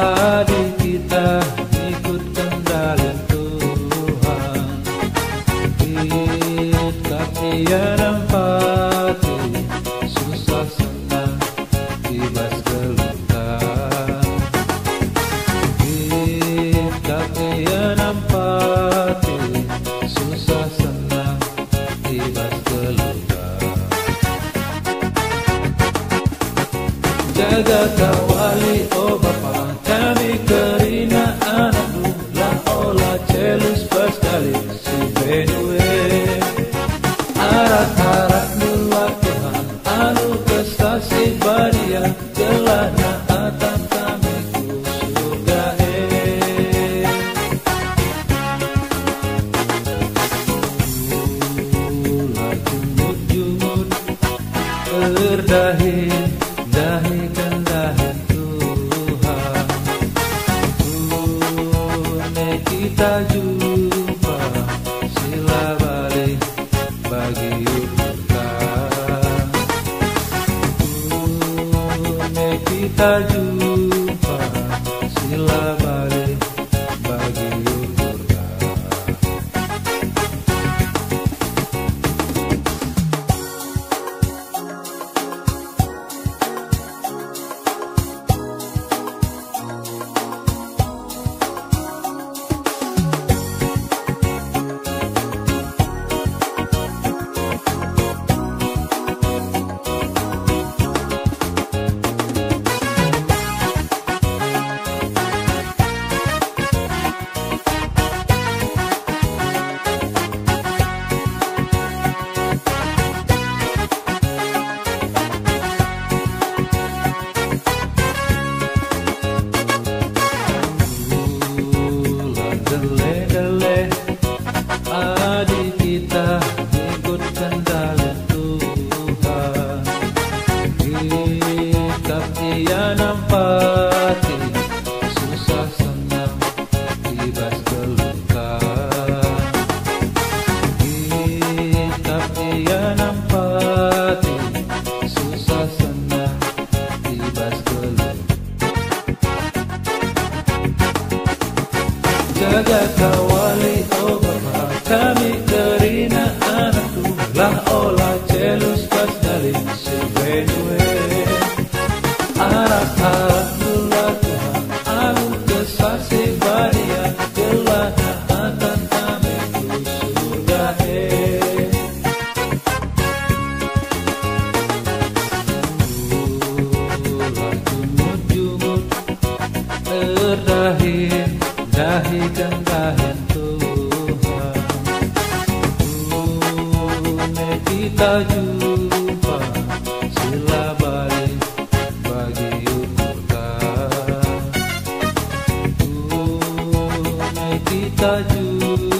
Adik kita ikut kendali Tuhan. Kita tiada empati, susah senang bebas gelutan. Kita tiada empati, susah senang bebas gelutan. Jaga kawali oh Bapa kami kerina anakmu, lah olah celus sekali si benue. Arat-arat nulah Tuhan anu kesasih badia, gelana atas kami ku surga ulah jumut-jumut berdahi dahi kendahi Tuhan. Kita jumpa sila balik bagi kita. Kita jumpa sila balik bagi kita. Adik kita ikut kendali Tuhan. Kita tiada empati, susah senang bebas gelutan. Kita tiada empati, susah senang bebas gelutan. Jaga kawali oh Bapa kami kerina anakku, lah olah celus sekali si benue. Arat-arat nulah Tuhan anu kesasih badia, gelana akan kami ku surga ulah jumut-jumut berdahi dahi kendahi Tuhan. Kita jumpa sila balik bagi kita. Kita jumpa